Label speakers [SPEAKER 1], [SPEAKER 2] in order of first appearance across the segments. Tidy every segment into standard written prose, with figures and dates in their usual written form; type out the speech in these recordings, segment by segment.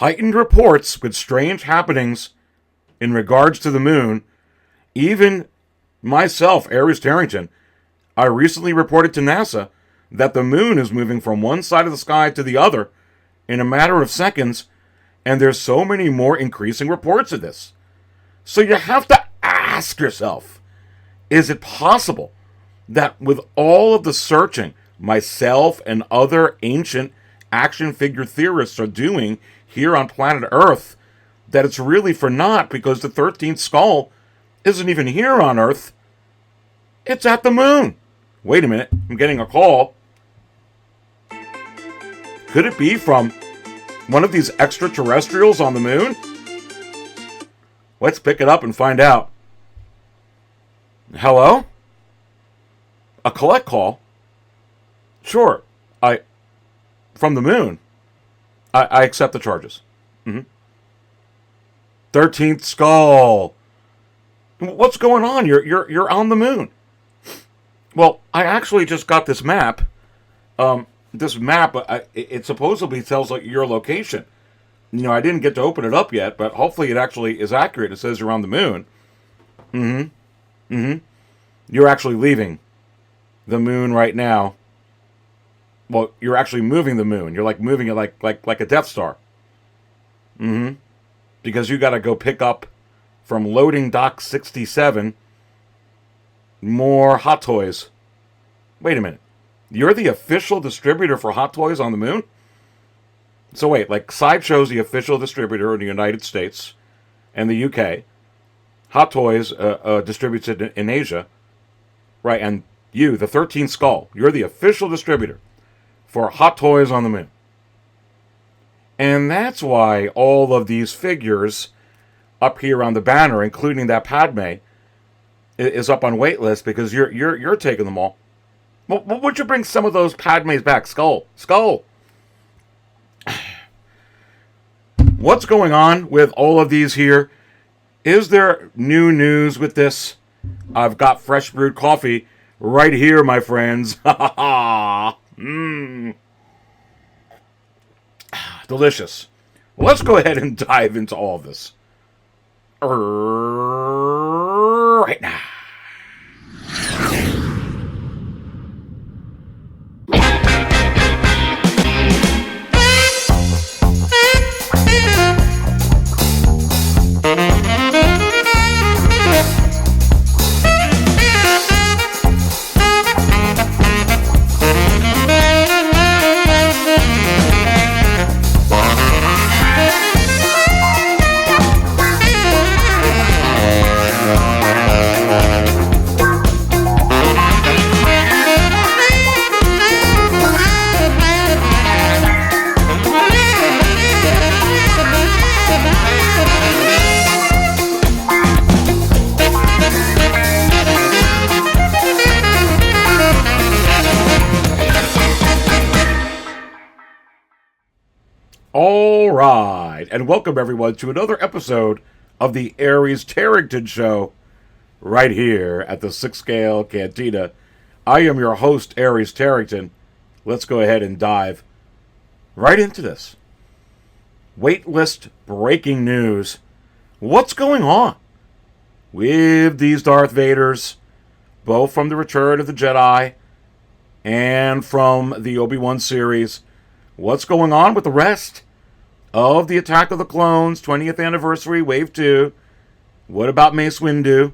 [SPEAKER 1] heightened reports with strange happenings in regards to the moon. Even myself, Aries Tarrington, I recently reported to NASA that the moon is moving from one side of the sky to the other in a matter of seconds, and there's so many more increasing reports of this. So you have to ask yourself, is it possible that with all of the searching myself and other ancient action figure theorists are doing here on planet Earth, that it's really for naught, because the 13th skull isn't even here on Earth. It's at the moon. Wait a minute, I'm getting a call. Could it be from one of these extraterrestrials on the moon? Let's pick it up and find out. Hello? A collect call? Sure. From the moon. I accept the charges. 13th skull. What's going on? You're on the moon. Well, I actually just got this map. This map, it supposedly tells your location. I didn't get to open it up yet, but hopefully it actually is accurate. It says you're on the moon. You're actually leaving the moon right now. Well, you're actually moving the moon. You're moving it like a Death Star. Because you got to go pick up from loading dock 67 more Hot Toys. Wait a minute. You're the official distributor for Hot Toys on the moon? So wait, Sideshow's the official distributor in the United States and the UK. Hot Toys distributes it in Asia. Right, and you, the 13th Skull, you're the official distributor for Hot Toys on the moon. And that's why all of these figures up here on the banner, including that Padme, is up on waitlist, because you're taking them all. Well, would you bring some of those Padmes back? Skull. What's going on with all of these here? Is there new news with this? I've got fresh brewed coffee right here, my friends. Delicious. Well, let's go ahead and dive into all of this right now. All right, and welcome everyone to another episode of the Aries Tarrington Show right here at the 6 Scale Cantina. I am your host, Aries Tarrington. Let's go ahead and dive right into this. Waitlist breaking news. What's going on with these Darth Vaders, both from the Return of the Jedi and from the Obi-Wan series? What's going on with the rest of the Attack of the Clones 20th Anniversary Wave 2? What about Mace Windu?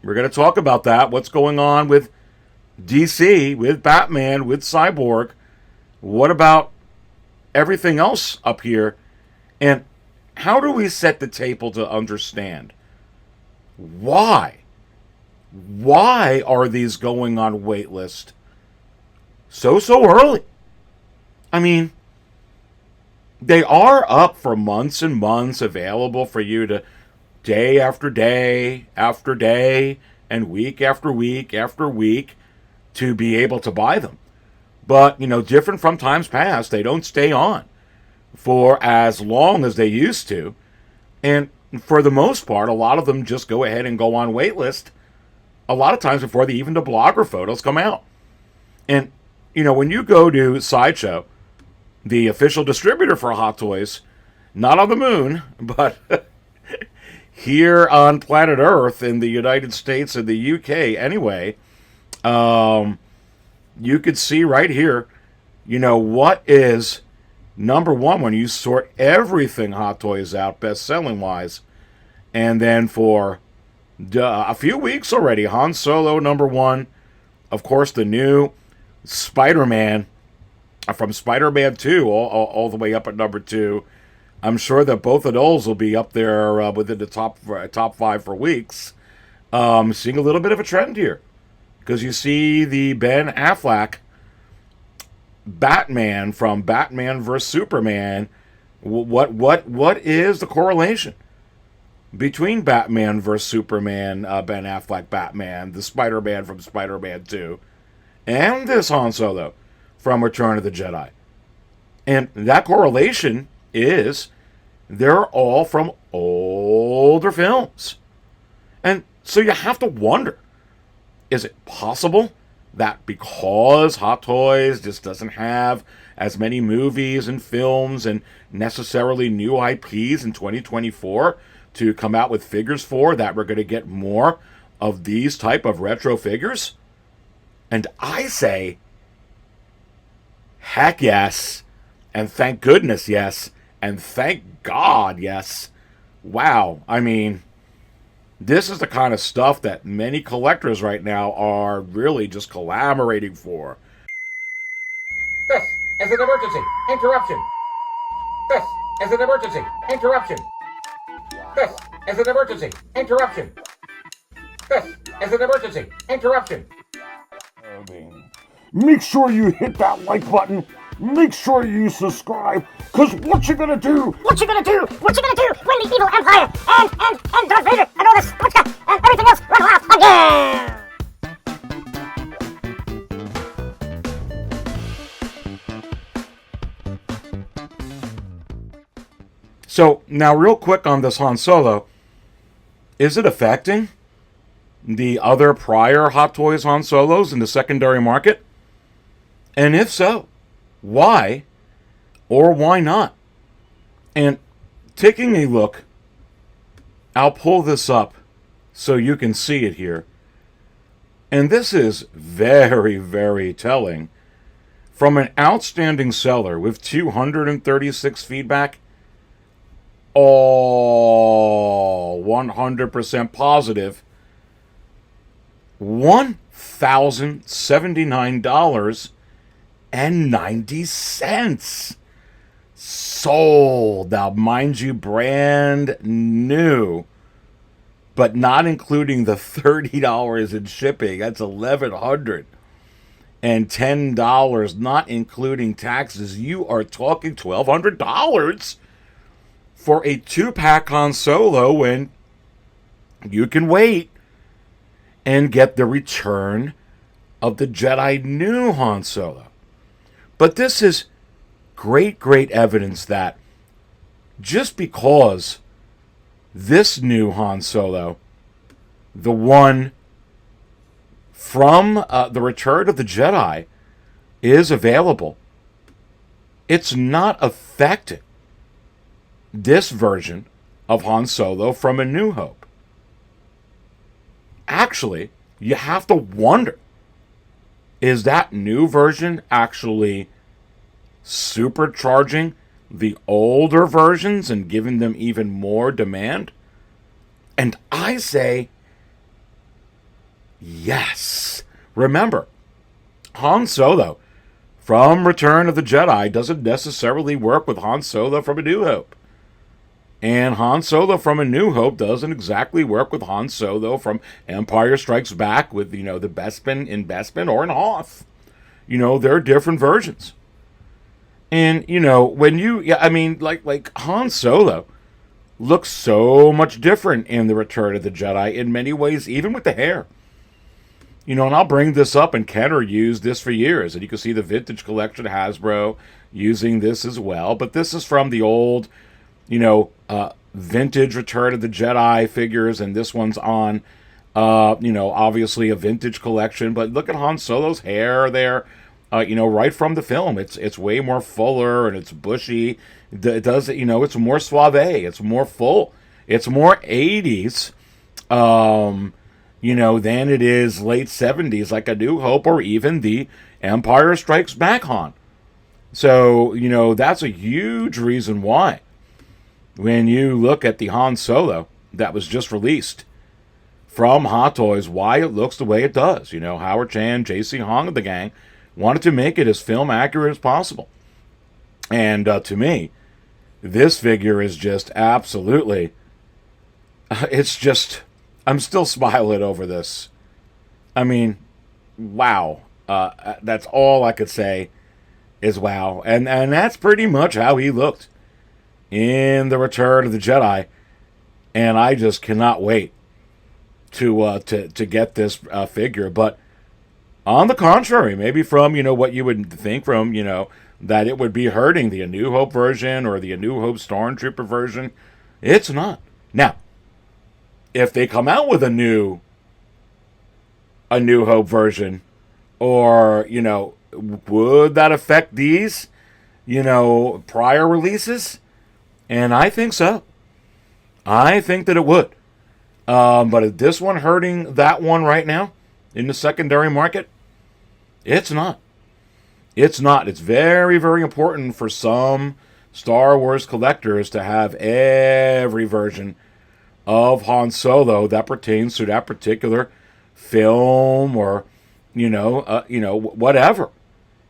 [SPEAKER 1] We're going to talk about that. What's going on with DC, with Batman, with Cyborg? What about everything else up here? And how do we set the table to understand why? Why are these going on waitlist so early? I mean, they are up for months and months, available for you to day after day after day and week after week after week to be able to buy them. But, different from times past, they don't stay on for as long as they used to. And for the most part, a lot of them just go ahead and go on waitlist a lot of times before even the blogger photos come out. And, when you go to Sideshow, the official distributor for Hot Toys, Not on the moon, but here on planet Earth in the United States and the UK anyway. You could see right here, what is number one when you sort everything Hot Toys out, best-selling wise. And then for a few weeks already, Han Solo number one. Of course, the new Spider-Man from Spider-Man 2 all the way up at number 2. I'm sure that both of those will be up there within the top 5 for weeks. Seeing a little bit of a trend here. Because you see the Ben Affleck Batman from Batman vs. Superman. What is the correlation between Batman vs. Superman, Ben Affleck Batman, the Spider-Man from Spider-Man 2, and this Han Solo from Return of the Jedi? And that correlation is they're all from older films. And so you have to wonder, is it possible that because Hot Toys just doesn't have as many movies and films and necessarily new IPs in 2024 to come out with figures for, that we're going to get more of these type of retro figures? And I say, heck yes, and thank goodness yes, and thank God yes. Wow, I mean, this is the kind of stuff that many collectors right now are really just collaborating for.
[SPEAKER 2] This is an emergency interruption. This is an emergency interruption. This is an emergency interruption. This is an emergency interruption.
[SPEAKER 3] Make sure you hit that like button. Make sure you subscribe. Cause what you gonna do?
[SPEAKER 4] What you gonna do when the evil empire and Darth Vader and all this sports stuff and everything else run off again?
[SPEAKER 1] So, now real quick on this Han Solo, is it affecting the other prior Hot Toys Han Solos in the secondary market? And if so, why or why not? And taking a look, I'll pull this up so you can see it here. And this is very, very telling. From an outstanding seller with 236 feedback, all 100% positive, $1,079.90 sold. Now, mind you, brand new, but not including the $30 in shipping. That's $1,100. And $10, not including taxes. You are talking $1,200 for a 2-pack Han Solo when you can wait and get the Return of the Jedi new Han Solo. But this is great, great evidence that just because this new Han Solo, the one from the Return of the Jedi, is available, it's not affecting this version of Han Solo from A New Hope. Actually, you have to wonder, is that new version actually supercharging the older versions and giving them even more demand? And I say, yes. Remember, Han Solo from Return of the Jedi doesn't necessarily work with Han Solo from A New Hope. And Han Solo from A New Hope doesn't exactly work with Han Solo from Empire Strikes Back with, the Bespin in Bespin or in Hoth. They're different versions. And, when like Han Solo looks so much different in The Return of the Jedi in many ways, even with the hair. And I'll bring this up, and Kenner used this for years. And you can see the Vintage Collection Hasbro using this as well. But this is from the old, vintage Return of the Jedi figures, and this one's on, obviously a vintage collection. But look at Han Solo's hair there. right from the film. It's way more fuller and it's bushy. It does, it's more suave. It's more full. It's more 80s, than it is late 70s, like A New Hope or even the Empire Strikes Back Han. So, that's a huge reason why when you look at the Han Solo that was just released from Hot Toys, why it looks the way it does. Howard Chan, J.C. Hong of the gang wanted to make it as film accurate as possible. And to me, this figure is just absolutely, I'm still smiling over this. I mean, wow. That's all I could say is wow. And that's pretty much how he looked in The Return of the Jedi. And I just cannot wait to get this figure. But on the contrary, maybe from, what you would think from, that it would be hurting the A New Hope version or the A New Hope Stormtrooper version, it's not. Now, if they come out with a New Hope version, or, would that affect these, prior releases? And I think so. I think that it would. But is this one hurting that one right now in the secondary market? It's not. It's not. It's very, very important for some Star Wars collectors to have every version of Han Solo that pertains to that particular film or, whatever.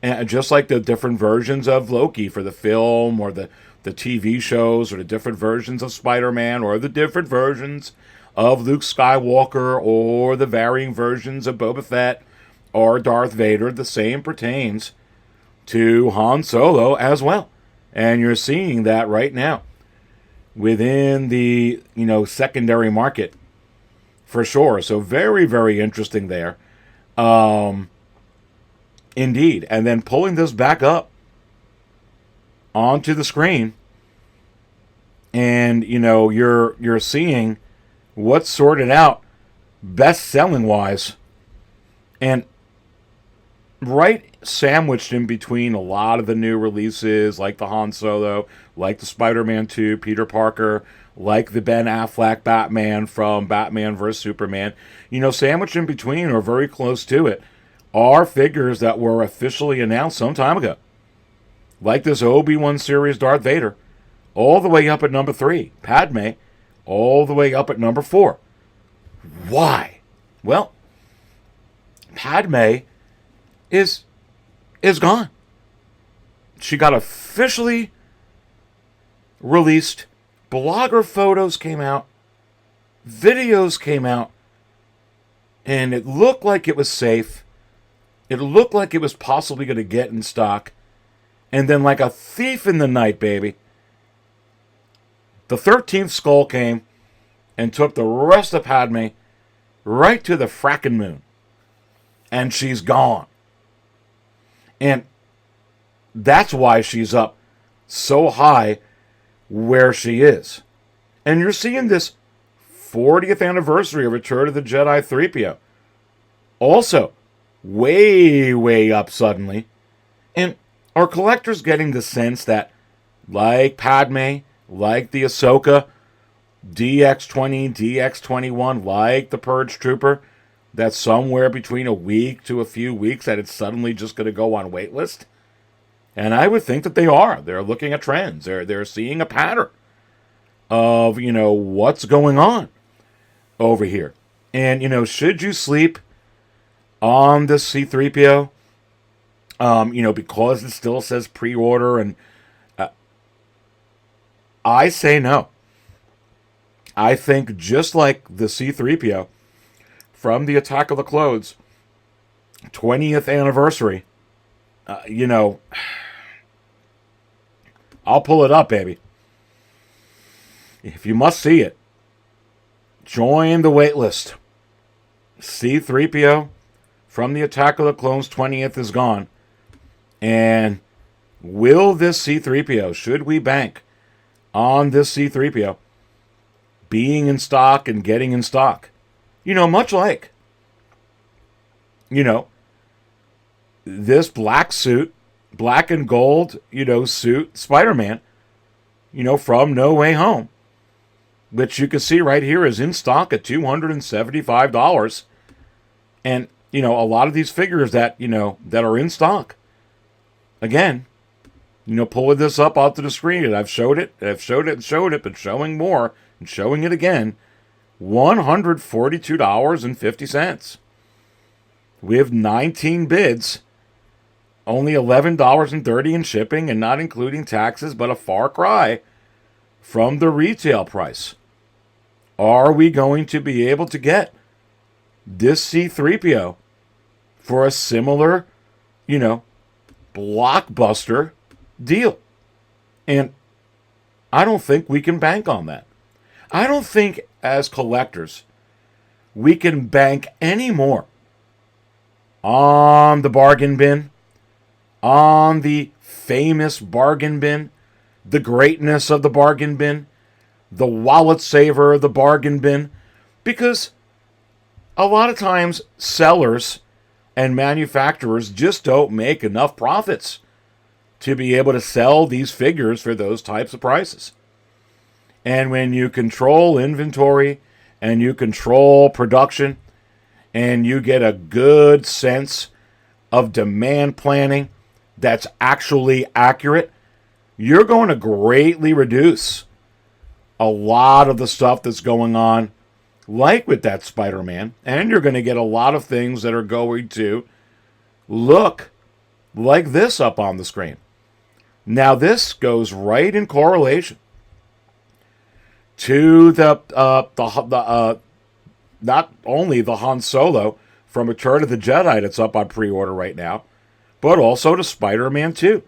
[SPEAKER 1] And just like the different versions of Loki for the film or the TV shows or the different versions of Spider-Man or the different versions of Luke Skywalker or the varying versions of Boba Fett or Darth Vader, the same pertains to Han Solo as well. And you're seeing that right now within the, secondary market for sure. So very, very interesting there. Indeed. And then pulling this back up onto the screen and, you're seeing what's sorted out best-selling wise. And right sandwiched in between a lot of the new releases, like the Han Solo, like the Spider-Man 2, Peter Parker, like the Ben Affleck Batman from Batman vs. Superman, sandwiched in between or very close to it are figures that were officially announced some time ago. Like this Obi-Wan series Darth Vader, all the way up at number 3. Padme, all the way up at number 4. Why? Well, Padme is gone. She got officially released. Blogger photos came out. Videos came out. And it looked like it was safe. It looked like it was possibly going to get in stock. And then like a thief in the night, baby, the 13th skull came and took the rest of Padme right to the frackin' moon. And she's gone. And that's why she's up so high where she is. And you're seeing this 40th anniversary of Return of the Jedi 3PO. Also, way, way up suddenly. And are collectors getting the sense that, like Padme, like the Ahsoka, DX20, DX21, like the Purge Trooper, that somewhere between a week to a few weeks that it's suddenly just going to go on waitlist? And I would think that they are. They're looking at trends. They're seeing a pattern of, what's going on over here. And, should you sleep on this C-3PO, because it still says pre-order, and I say no. I think just like the C-3PO from the Attack of the Clones 20th anniversary, I'll pull it up, baby. If you must see it, join the waitlist. C-3PO from the Attack of the Clones 20th is gone. And will this C-3PO, should we bank on this C-3PO being in stock and getting in stock? Much like, this black suit, black and gold, suit, Spider-Man, from No Way Home, which you can see right here is in stock at $275. And, a lot of these figures that, that are in stock, again, pulling this up onto the screen, and I've showed it, but showing more and showing it again, $142.50. We have 19 bids, only $11.30 in shipping, and not including taxes, but a far cry from the retail price. Are we going to be able to get this C-3PO for a similar, blockbuster deal? And I don't think we can bank on that. I don't think as collectors we can bank any more on the bargain bin, on the famous bargain bin, the greatness of the bargain bin, the wallet saver of the bargain bin, because a lot of times sellers and manufacturers just don't make enough profits to be able to sell these figures for those types of prices. And when you control inventory and you control production and you get a good sense of demand planning that's actually accurate, you're going to greatly reduce a lot of the stuff that's going on, like with that Spider-Man, and you're going to get a lot of things that are going to look like this up on the screen. Now, this goes right in correlation to not only the Han Solo from Return of the Jedi that's up on pre-order right now, but also to Spider-Man 2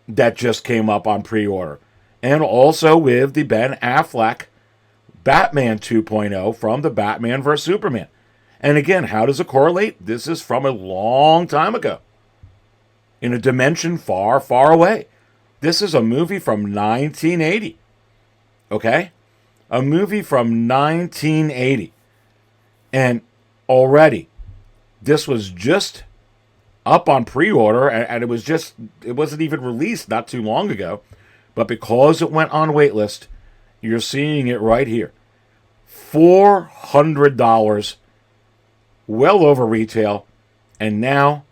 [SPEAKER 1] that just came up on pre-order. And also with the Ben Affleck Batman 2.0 from the Batman vs. Superman. And again, how does it correlate? This is from a long time ago, in a dimension far, far away. This is a movie from 1980. Okay? A movie from 1980. And already, this was just up on pre-order, and it wasn't even released not too long ago. But because it went on waitlist, you're seeing it right here. $400, well over retail, and now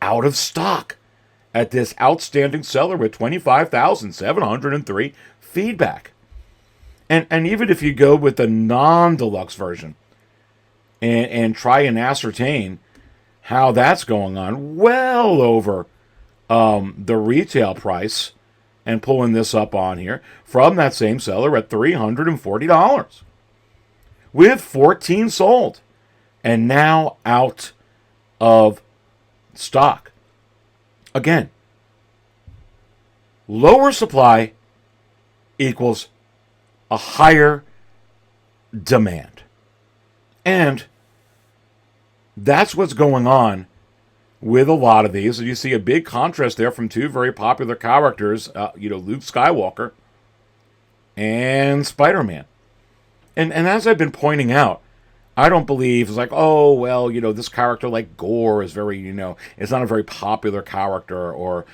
[SPEAKER 1] out of stock at this outstanding seller with 25,703 feedback. And even if you go with the non-deluxe version and try and ascertain how that's going on, well over the retail price, and pulling this up on here from that same seller at $340, with 14 sold and now out of stock. Again, lower supply equals a higher demand. And that's what's going on with a lot of these. You see a big contrast there from two very popular characters, Luke Skywalker and Spider-Man. And as I've been pointing out, I don't believe it's like, oh, well, this character like Gore is very, it's not a very popular character, or,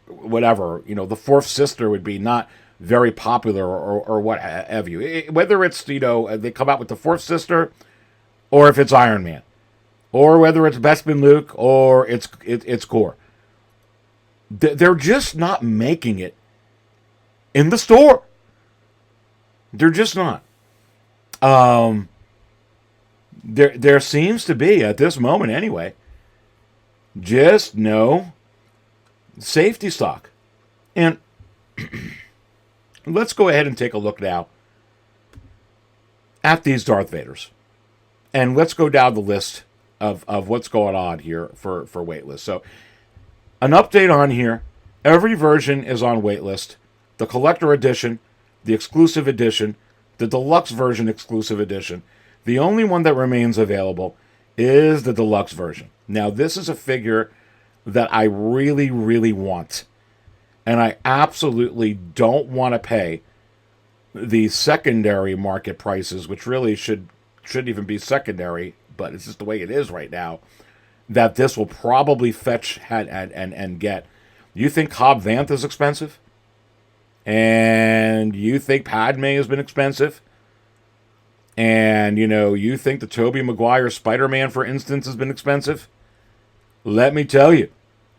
[SPEAKER 1] whatever, the fourth sister would be not very popular, or what have you. Whether it's, they come out with the fourth sister, or if it's Iron Man, or whether it's Bespin Luke, or it's Gore. They're just not making it in the store. They're just not. There seems to be, at this moment anyway, just no safety stock. And let's go ahead and take a look now at these Darth Vaders. And let's go down the list of what's going on here for waitlist. So, an update on here. Every version is on waitlist. The collector edition, the exclusive edition, the deluxe version exclusive edition. The only one that remains available is the deluxe version. Now, this is a figure that I really, really want. And I absolutely don't want to pay the secondary market prices, which really shouldn't even be secondary but it's just the way it is right now, that this will probably fetch and get. You think Cobb Vanth is expensive? And you think Padme has been expensive? And, you think the Tobey Maguire Spider-Man, for instance, has been expensive? Let me tell you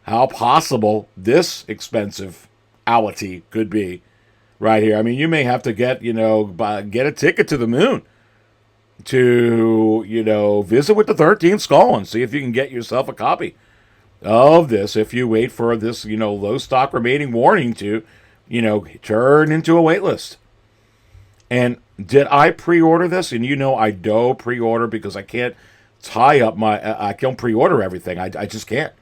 [SPEAKER 1] how possible this expensive-ality could be right here. I mean, you may have to get a ticket to the moon to, visit with the 13th Skull and see if you can get yourself a copy of this if you wait for this, low stock remaining warning to, turn into a wait list. And did I pre-order this? And I don't pre-order because I can't tie up I can't pre-order everything. I just can't.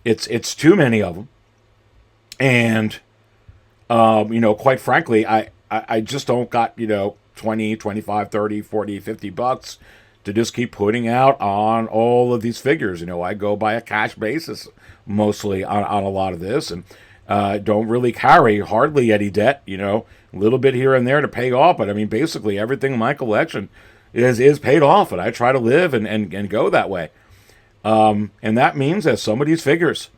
[SPEAKER 1] It's too many of them. And, quite frankly, I just don't got, 20, 25, 30, 40, 50 bucks to just keep putting out on all of these figures. I go by a cash basis mostly on a lot of this, and don't really carry hardly any debt, a little bit here and there to pay off. But I mean, basically everything in my collection is paid off, and I try to live and go that way. And that means that some of these figures,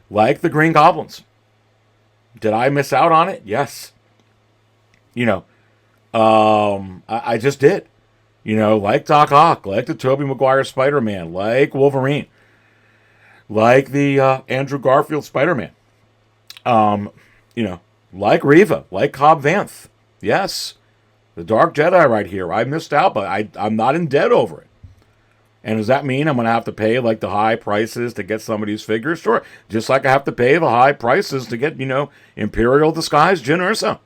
[SPEAKER 1] like the Green Goblins, did I miss out on it? Yes. I just did. Like Doc Ock, like the Tobey Maguire Spider-Man, like Wolverine, like the Andrew Garfield Spider-Man, like Reva, like Cobb Vanth. Yes, the Dark Jedi right here. I missed out, but I'm not in debt over it. And does that mean I'm going to have to pay like the high prices to get some of these figures? Sure. Just like I have to pay the high prices to get, Imperial Disguised Jyn Erso.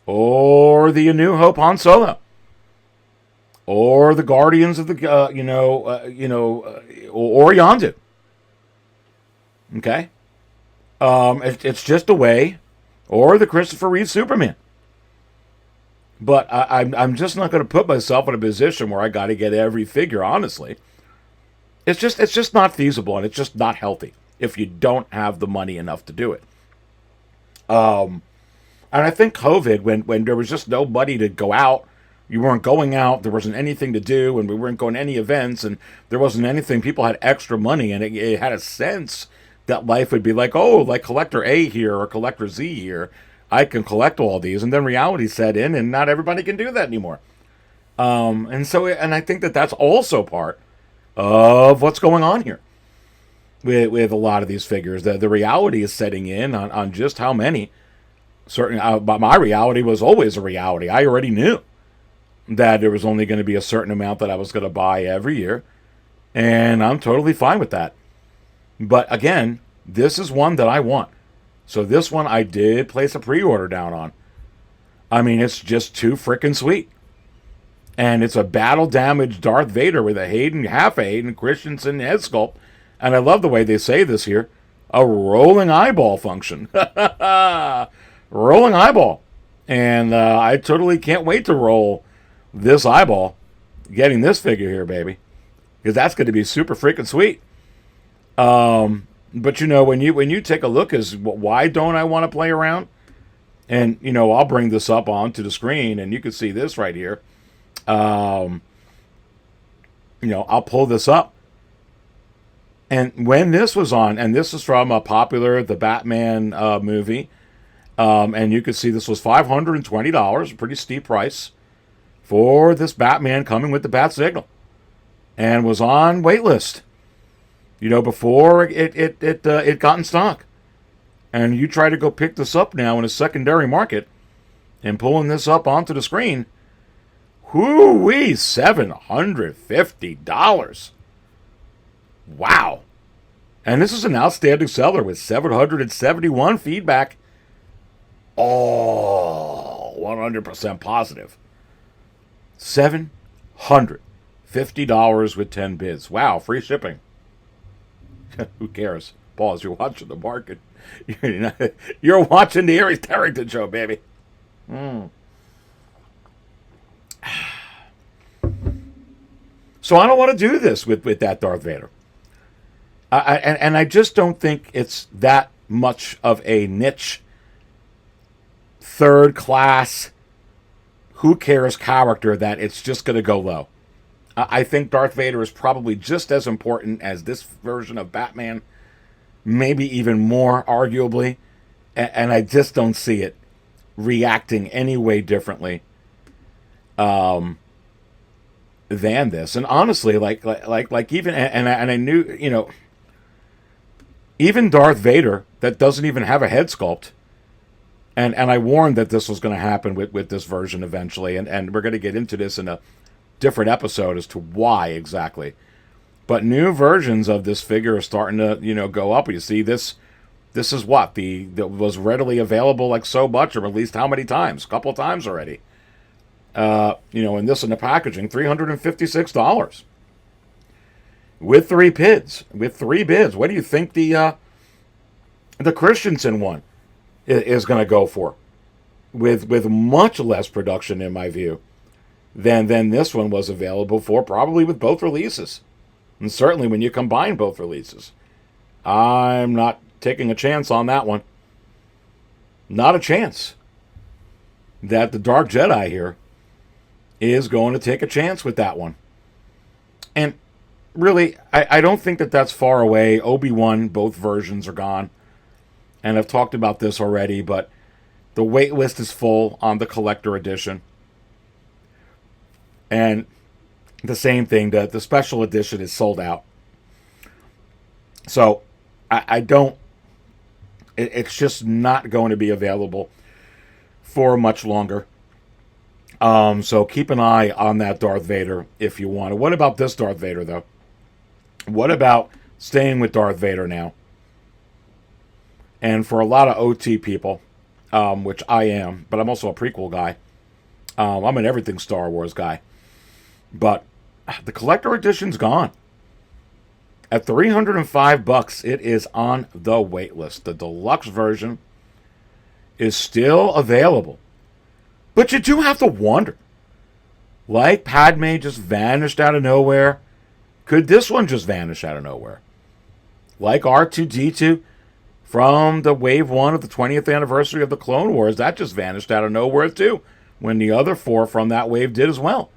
[SPEAKER 1] Or the A New Hope Han Solo. Or the Guardians of the, or Yondu. Okay? It's just a way. Or the Christopher Reeve Superman. But I'm just not going to put myself in a position where I got to get every figure, honestly. It's just not feasible, and it's just not healthy if you don't have the money enough to do it. And I think COVID, when there was just nobody to go out, you weren't going out, there wasn't anything to do, and we weren't going to any events, and there wasn't anything, people had extra money, and it had a sense that life would be like, oh, like Collector A here or Collector Z here, I can collect all these, and then reality set in, and not everybody can do that anymore. And I think that that's also part of what's going on here with a lot of these figures. The reality is setting in on just how many. Certainly, but my reality was always a reality. I already knew that there was only going to be a certain amount that I was going to buy every year, and I'm totally fine with that. But again, this is one that I want. So this one I did place a pre-order down on. I mean, it's just too freaking sweet. And it's a battle-damaged Darth Vader with a half-Hayden Christensen head sculpt. And I love the way they say this here. A rolling eyeball function. Rolling eyeball. And I totally can't wait to roll this eyeball. Getting this figure here, baby. Because that's going to be super freaking sweet. But when you take a look as why don't I want to play around? And I'll bring this up onto the screen, and you can see this right here. I'll pull this up. And when this was on, and this is from the Batman movie, and you can see this was $520, a pretty steep price for this Batman coming with the Bat Signal, and was on waitlist. Before it got in stock. And you try to go pick this up now in a secondary market and pulling this up onto the screen. Whoo-wee, $750. Wow. And this is an outstanding seller with 771 feedback. Oh, 100% positive. $750 with 10 bids. Wow, free shipping. Who cares? Balls, you're watching the market. You're watching the Aries Tarrington show, baby. So I don't want to do this with that Darth Vader. And I just don't think it's that much of a niche, third class, who cares character that it's just going to go low. I think Darth Vader is probably just as important as this version of Batman, maybe even more, arguably. And I just don't see it reacting any way differently than this. And honestly, like even and I knew, even Darth Vader that doesn't even have a head sculpt. And I warned that this was going to happen with this version eventually, and we're going to get into this in a different episode as to why exactly. But new versions of this figure are starting to, go up. You see this is what that was readily available like so much, or at least how many times? A couple of times already. And this in the packaging, $356 with 3 bids. What do you think the Christensen one is going to go for? With much less production, in my view, than this one was available for, probably with both releases, and certainly when you combine both releases. I'm not taking a chance on that one. Not a chance that the Dark Jedi here is going to take a chance with that one. And really, I don't think that that's far away. Obi-Wan, both versions are gone. And I've talked about this already, but the wait list is full on the collector edition. And the same thing, the special edition is sold out. So I don't, it's just not going to be available for much longer. So keep an eye on that Darth Vader if you want it. What about this Darth Vader, though? What about staying with Darth Vader now? And for a lot of OT people, which I am, but I'm also a prequel guy. I'm an everything Star Wars guy. But the collector edition's gone. At $305, it is on the wait list. The deluxe version is still available. But you do have to wonder. Like Padme just vanished out of nowhere, could this one just vanish out of nowhere? Like R2-D2 from the Wave 1 of the 20th anniversary of the Clone Wars, that just vanished out of nowhere too, when the other 4 from that wave did as well.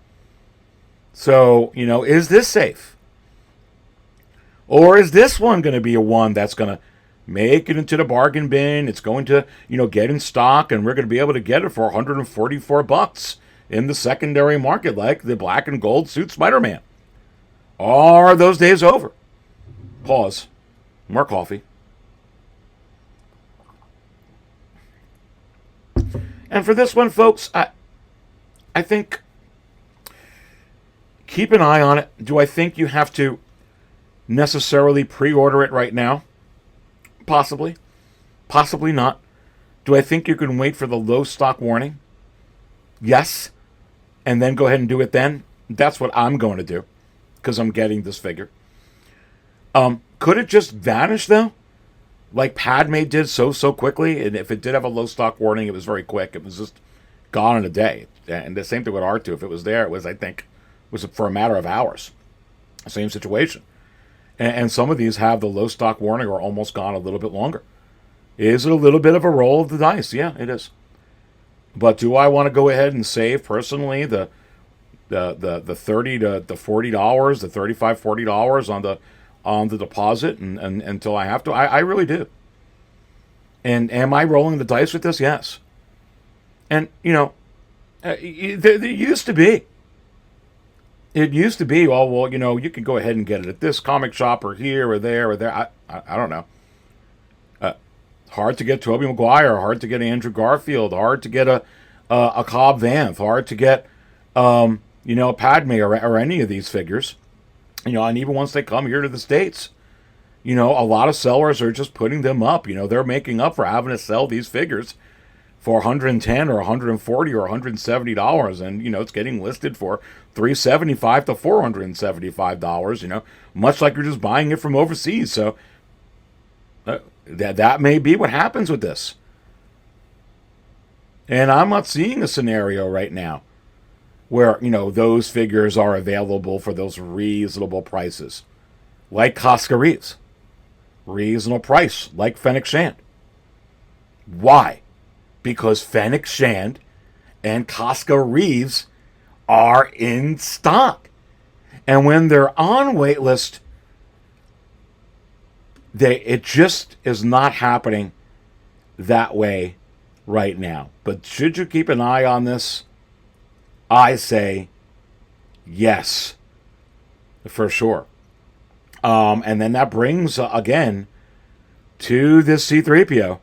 [SPEAKER 1] So, is this safe? Or is this one going to be a one that's going to make it into the bargain bin? It's going to, get in stock, and we're going to be able to get it for $144 in the secondary market, like the black and gold suit Spider-Man. Are those days over? Pause. More coffee. And for this one, folks, I think keep an eye on it. Do I think you have to necessarily pre-order it right now? Possibly. Possibly not. Do I think you can wait for the low stock warning? Yes. And then go ahead and do it then? That's what I'm going to do, because I'm getting this figure. Could it just vanish, though? Like Padme did so quickly? And if it did have a low stock warning, it was very quick. It was just gone in a day. And the same thing with R2. If it was there, it was, I think, was for a matter of hours. Same situation. And some of these have the low stock warning or almost gone a little bit longer. Is it a little bit of a roll of the dice? Yeah, it is. But do I want to go ahead and save personally the $30 to the $40, the $35, $40 on the deposit and until I have to? I really do. And am I rolling the dice with this? Yes. And there used to be. It used to be, you can go ahead and get it at this comic shop or here or there or there. I don't know. Hard to get Tobey Maguire, hard to get Andrew Garfield, hard to get a Cobb Vanth, hard to get, Padme or any of these figures. And even once they come here to the States, a lot of sellers are just putting them up. They're making up for having to sell these figures for $110 or $140 or $170, and it's getting listed for $375 to $475. Much like you're just buying it from overseas. So that may be what happens with this. And I'm not seeing a scenario right now where those figures are available for those reasonable prices, like Casca Reeves. Reasonable price, like Fennec Shand. Why? Because Fennec Shand and Casca Reeves are in stock. And when they're on waitlist, it just is not happening that way right now. But should you keep an eye on this? I say yes, for sure. And then that brings, again, to this C-3PO.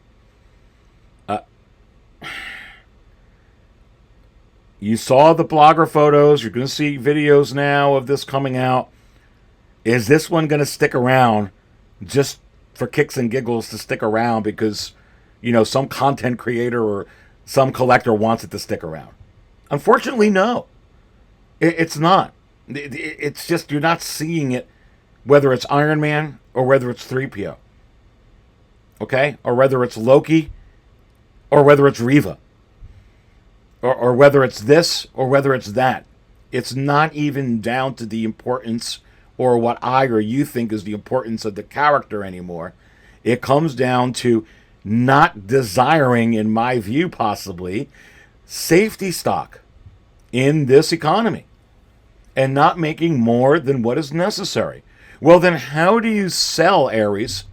[SPEAKER 1] You saw the blogger photos. You're going to see videos now of this coming out. Is this one going to stick around just for kicks and giggles to stick around because, some content creator or some collector wants it to stick around? Unfortunately, no. It's not. It's just you're not seeing it, whether it's Iron Man or whether it's 3PO. Okay? Or whether it's Loki or whether it's Reva. Or whether it's this or whether it's that. It's not even down to the importance or what I or you think is the importance of the character anymore. It comes down to not desiring, in my view possibly, safety stock in this economy and not making more than what is necessary. Well, then how do you sell Ares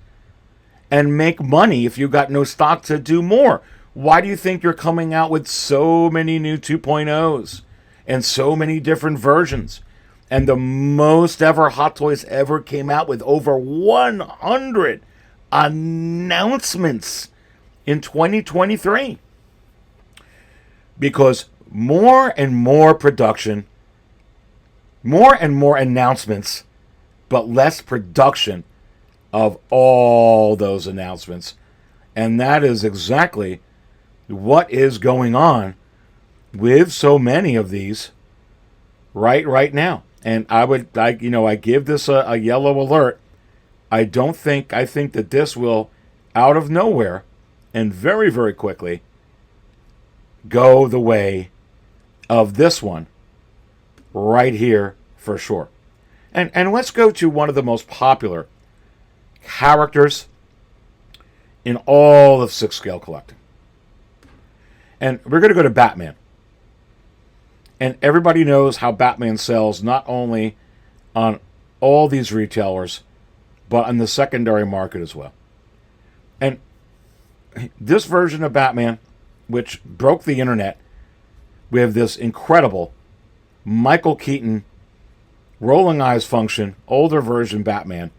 [SPEAKER 1] and make money if you got no stock to do more? Why do you think you're coming out with so many new 2.0s and so many different versions? And the most ever Hot Toys ever came out with over 100 announcements in 2023. Because more and more production, more and more announcements, but less production of all those announcements. And that is exactly what is going on with so many of these right now. And I give this a yellow alert. I think that this will, out of nowhere and very, very quickly, go the way of this one right here for sure. And let's go to one of the most popular characters in all of 6-scale collecting. And we're going to go to Batman. And everybody knows how Batman sells not only on all these retailers, but on the secondary market as well. And this version of Batman, which broke the internet with this incredible Michael Keaton rolling eyes function, older version Batman,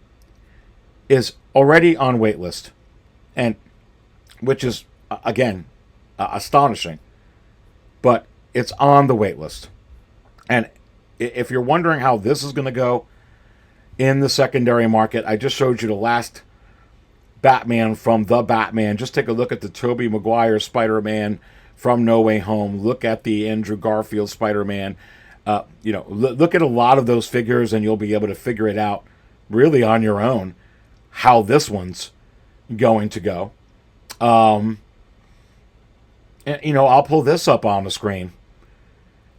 [SPEAKER 1] is already on waitlist. And which is, again, astonishing, but it's on the wait list. And if you're wondering how this is going to go in the secondary market, I just showed you the last Batman from The Batman. Just take a look at the Tobey Maguire Spider-Man from No Way Home. Look at the Andrew Garfield Spider-Man. Look at a lot of those figures and you'll be able to figure it out really on your own how this one's going to go. And, I'll pull this up on the screen.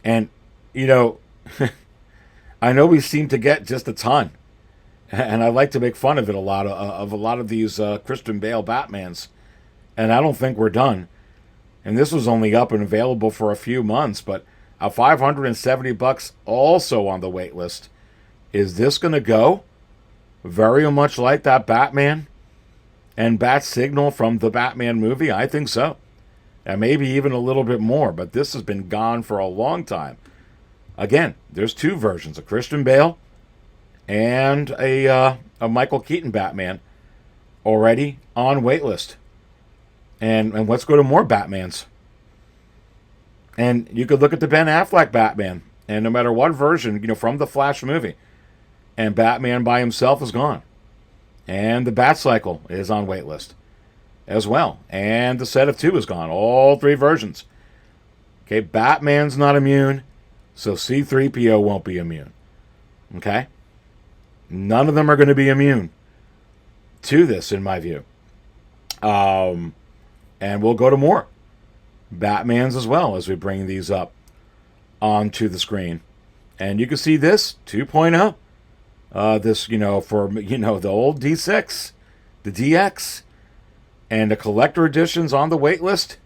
[SPEAKER 1] And, I know we seem to get just a ton. And I like to make fun of it a lot of these Christian Bale Batmans. And I don't think we're done. And this was only up and available for a few months. But at $570 also on the wait list. Is this going to go very much like that Batman and Bat Signal from the Batman movie? I think so. And maybe even a little bit more, but this has been gone for a long time. Again, there's two versions, a Christian Bale and a Michael Keaton Batman already on waitlist. And let's go to more Batmans. And you could look at the Ben Affleck Batman, and no matter what version, from the Flash movie, and Batman by himself is gone. And the Batcycle is on waitlist as well. And the set of 2 is gone. All 3 versions. Okay, Batman's not immune, so C-3PO won't be immune. Okay? None of them are going to be immune to this, in my view. And we'll go to more Batmans as well as we bring these up onto the screen. And you can see this 2.0. This, for, the old D6, the DX, and the collector edition's on the wait list,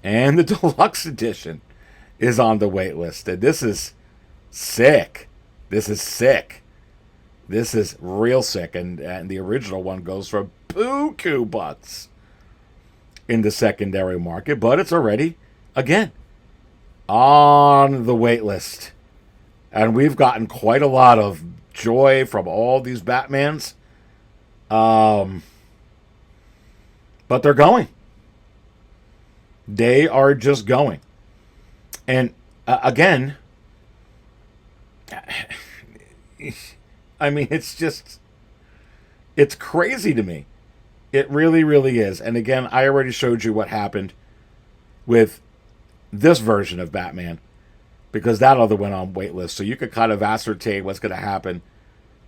[SPEAKER 1] and the deluxe edition is on the wait list. And this is sick. This is sick. This is real sick. And the original one goes for buku butts in the secondary market. But it's already, again, on the wait list. And we've gotten quite a lot of joy from all these Batmans. But they're going. They are just going. And again, I mean, it's crazy to me. It really, really is. And again, I already showed you what happened with this version of Batman, because that other went on waitlist. So you could kind of ascertain what's going to happen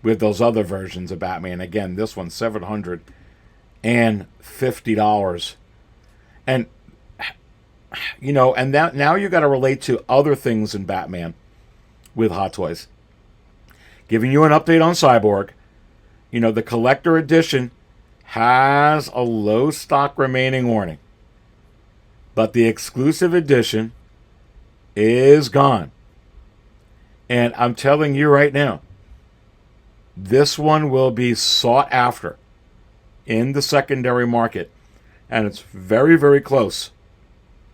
[SPEAKER 1] with those other versions of Batman. Again, this one's $750. And, you know, and now you got to relate to other things in Batman with Hot Toys. Giving you an update on Cyborg. You know, the collector edition has a low stock remaining warning. But the exclusive edition is gone. And I'm telling you right now, this one will be sought after in the secondary market. And it's very, very close.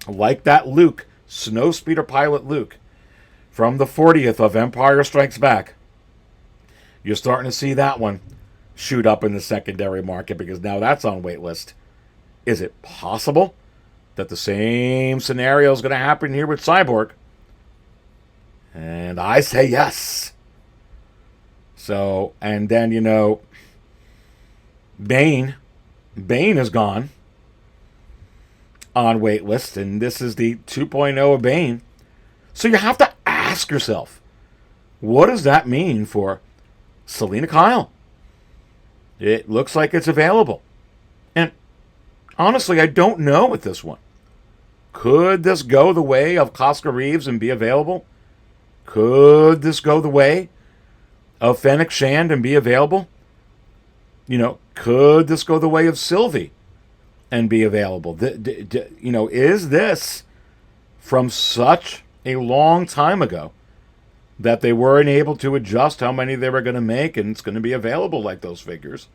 [SPEAKER 1] Like that Luke, Snowspeeder pilot Luke, from the 40th of Empire Strikes Back. You're starting to see that one shoot up in the secondary market because now that's on waitlist. Is it possible that the same scenario is going to happen here with Cyborg? And I say yes. So, and then, you know, Bane is gone on waitlist, and this is the 2.0 of Bane. So you have to ask yourself, what does that mean for Selena Kyle? It looks like it's available. And honestly, I don't know with this one. Could this go the way of Costco Reeves and be available? Could this go the way of Fennec Shand and be available? You know, could this go the way of Sylvie and be available? You know, is this from such a long time ago that they weren't able to adjust how many they were going to make and it's going to be available like those figures?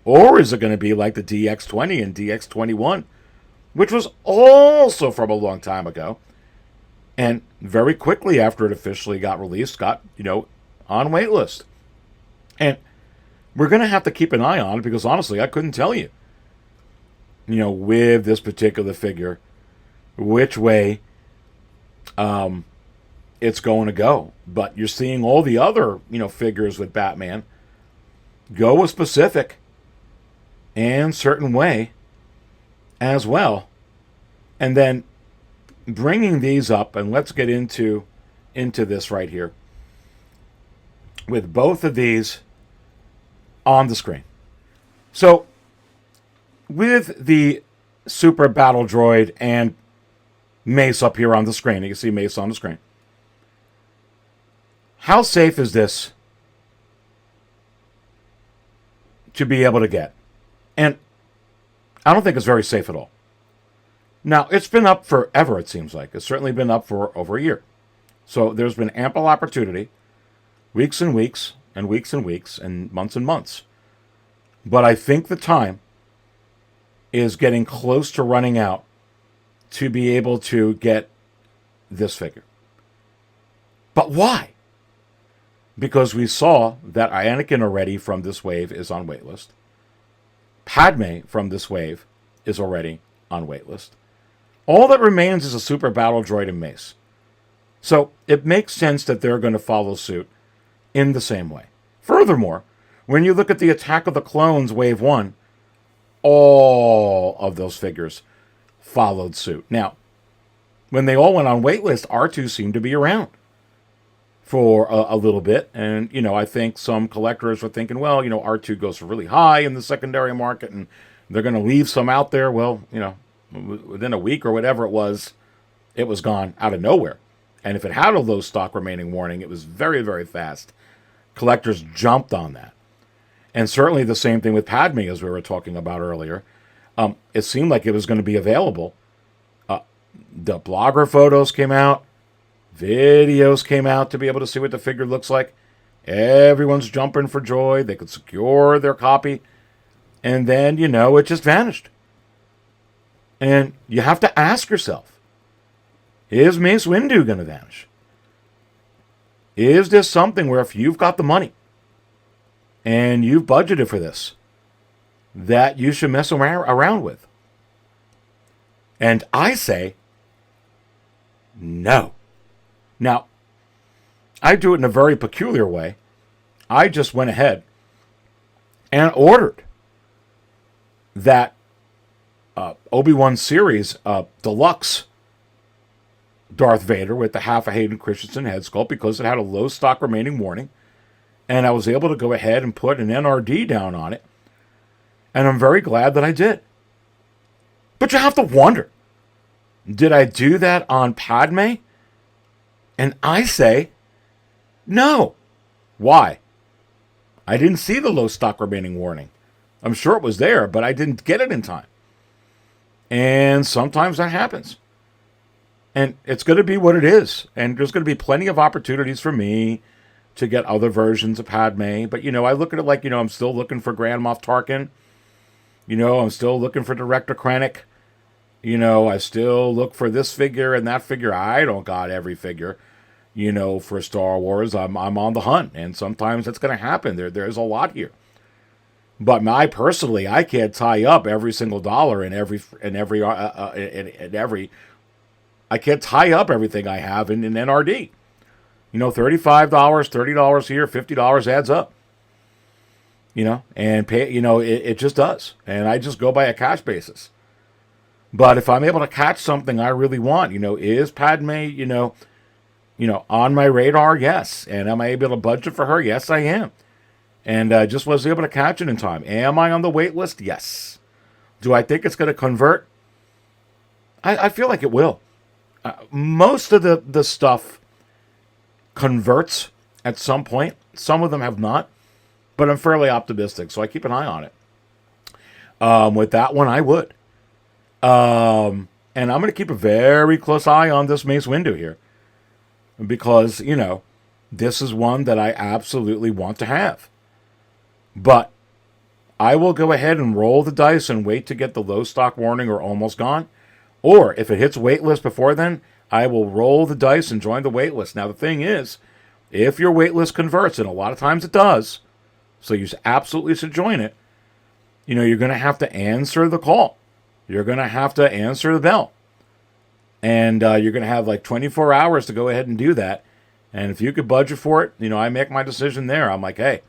[SPEAKER 1] Or is it going to be like the DX20 and DX21, which was also from a long time ago, and very quickly after it officially got released, got, you know, on waitlist? And we're going to have to keep an eye on it because honestly, I couldn't tell you, you know, with this particular figure, which way it's going to go. But you're seeing all the other, you know, figures with Batman go a specific and certain way as well. And then bringing these up, and let's get into this right here with both of these on the screen. So with the Super Battle Droid and Mace up here on the screen, you can see Mace on the screen. How safe is this to be able to get? And I don't think it's very safe at all. Now, it's been up forever, it seems like. It's certainly been up for over a year. So there's been ample opportunity, weeks and weeks, and weeks and weeks, and months. But I think the time is getting close to running out to be able to get this figure. But why? Because we saw that Anakin already from this wave is on waitlist. Padme from this wave is already on waitlist. All that remains is a Super Battle Droid and Mace. So it makes sense that they're going to follow suit in the same way. Furthermore, when you look at the Attack of the Clones Wave 1, all of those figures followed suit. Now, when they all went on waitlist, R2 seemed to be around for a little bit. And, you know, I think some collectors were thinking, well, you know, R2 goes for really high in the secondary market and they're going to leave some out there. Well, you know, within a week or whatever it was gone out of nowhere. And if it had a low stock remaining warning, it was very, very fast. Collectors jumped on that. And certainly the same thing with Padme, as we were talking about earlier. It seemed like it was going to be available. The blogger photos came out. Videos came out to be able to see what the figure looks like. Everyone's jumping for joy. They could secure their copy. And then, it just vanished. And you have to ask yourself, is Mace Windu going to vanish? Is this something where if you've got the money and you've budgeted for this, that you should mess around with? And I say, no. Now, I do it in a very peculiar way. I just went ahead and ordered that Obi-Wan series deluxe Darth Vader with the half a Hayden Christensen head sculpt because it had a low stock remaining warning. And I was able to go ahead and put an NRD down on it. And I'm very glad that I did. But you have to wonder, did I do that on Padme? And I say, no. Why? I didn't see the low stock remaining warning. I'm sure it was there, but I didn't get it in time. And sometimes that happens. And it's going to be what it is. And there's going to be plenty of opportunities for me to get other versions of Padme. But, I look at it like, I'm still looking for Grand Moff Tarkin. I'm still looking for Director Krennic. I still look for this figure and that figure. I don't got every figure, for Star Wars. I'm on the hunt. And sometimes it's going to happen. There's a lot here. But I can't tie up every single dollar in every. I can't tie up everything I have in NRD. $35, $30 here, $50 adds up. And pay. It just does, and I just go by a cash basis. But if I'm able to catch something I really want, is Padme, on my radar? Yes. And am I able to budget for her? Yes, I am. And I just was able to catch it in time. Am I on the wait list? Yes. Do I think it's going to convert? I feel like it will. Most of the stuff converts at some point. Some of them have not. But I'm fairly optimistic, so I keep an eye on it. With that one, I would. And I'm going to keep a very close eye on this Mace Windu here. Because, this is one that I absolutely want to have. But I will go ahead and roll the dice and wait to get the low stock warning or almost gone. Or if it hits waitlist before then, I will roll the dice and join the waitlist. Now, the thing is, if your waitlist converts, and a lot of times it does, so you absolutely should join it, you're going to have to answer the call. You're going to have to answer the bell. And you're going to have like 24 hours to go ahead and do that. And if you could budget for it, I make my decision there. I'm like, hey,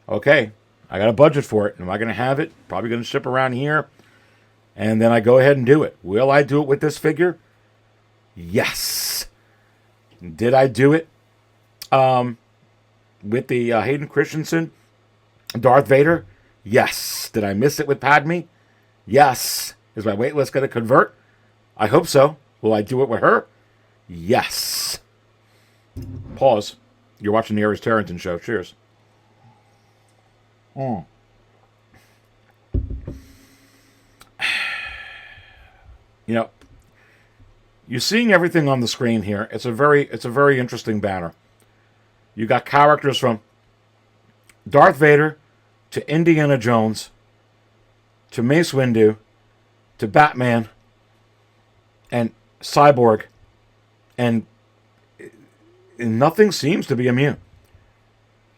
[SPEAKER 1] okay, I got a budget for it. Am I going to have it? Probably going to ship around here. And then I go ahead and do it. Will I do it with this figure? Yes. Did I do it with the Hayden Christensen Darth Vader? Yes. Did I miss it with Padme? Yes. Is my waitlist going to convert? I hope so. Will I do it with her? Yes. Pause. You're watching the Aries Tarrington Show. Cheers. You're seeing everything on the screen here. It's a very interesting banner. You got characters from Darth Vader to Indiana Jones to Mace Windu to Batman and Cyborg, and nothing seems to be immune.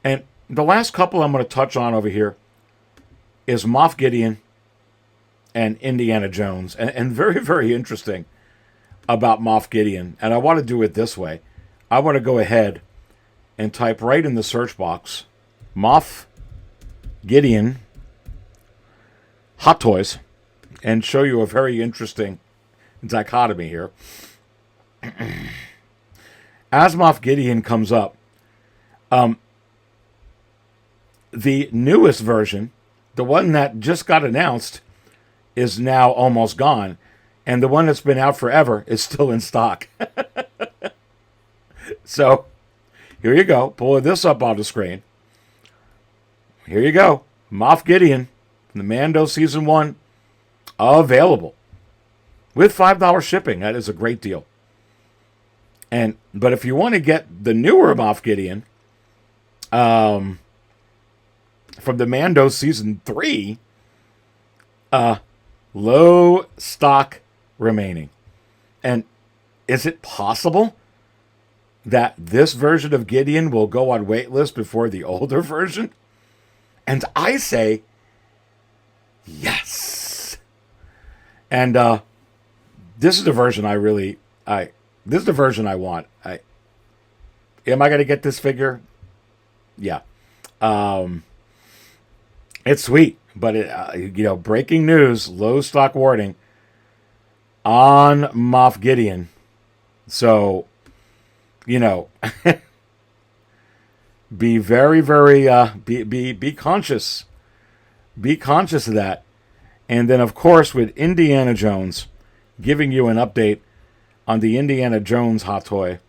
[SPEAKER 1] And the last couple I'm going to touch on over here is Moff Gideon and Indiana Jones. And very, very interesting about Moff Gideon. And I want to do it this way. I want to go ahead and type right in the search box, Moff Gideon Hot Toys, and show you a very interesting dichotomy here. As Moff Gideon comes up, the newest version, the one that just got announced, is now almost gone. And the one that's been out forever is still in stock. So, here you go. Pulling this up on the screen. Here you go. Moff Gideon from the Mando Season 1. Available. With $5 shipping. That is a great deal. But if you want to get the newer Moff Gideon, from the Mando season 3, low stock remaining. And is it possible that this version of Gideon will go on waitlist before the older version? And I say yes. And this is the version this is the version I want. Am I going to get this figure? Yeah. It's sweet, but breaking news, low stock warning on Moff Gideon. So, be very, very, be conscious. Be conscious of that. And then, of course, with Indiana Jones, giving you an update on the Indiana Jones hot toy.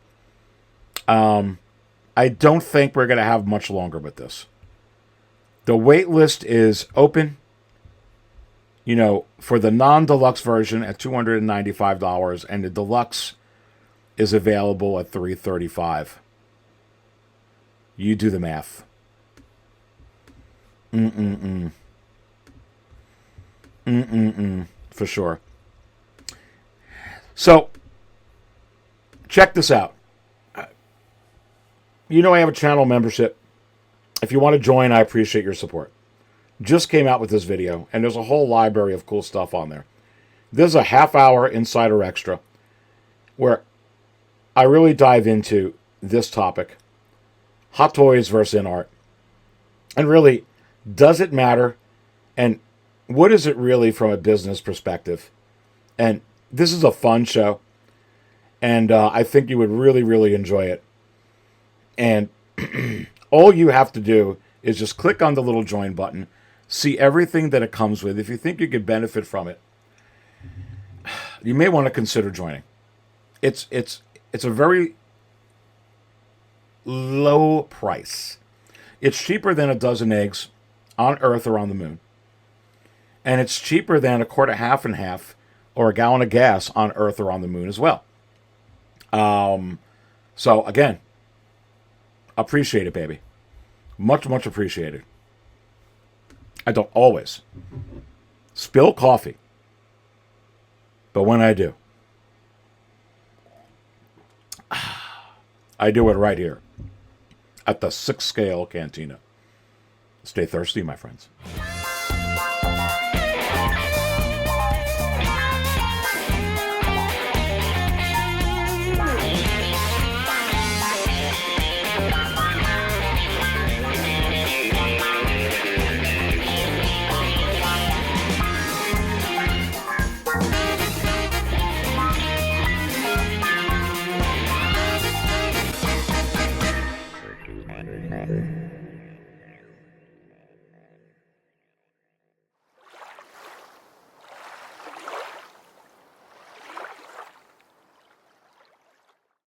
[SPEAKER 1] I don't think we're going to have much longer with this. The wait list is open, for the non-deluxe version at $295, and the deluxe is available at $335. You do the math. For sure. So, check this out. I have a channel membership. If you want to join, I appreciate your support. Just came out with this video, and there's a whole library of cool stuff on there. There's a half-hour Insider Extra where I really dive into this topic, hot toys versus in art. And really, does it matter? And what is it really from a business perspective? And this is a fun show, and I think you would really, really enjoy it. And all you have to do is just click on the little join button, see everything that it comes with. If you think you could benefit from it, you may want to consider joining. It's a very low price. It's cheaper than a dozen eggs on Earth or on the moon. And it's cheaper than a quart of half and half or a gallon of gas on Earth or on the moon as well. So again, appreciate it, baby. Much, much appreciated. I don't always spill coffee, but when I do, I do it right here at the 6 Scale Cantina. Stay thirsty, my friends.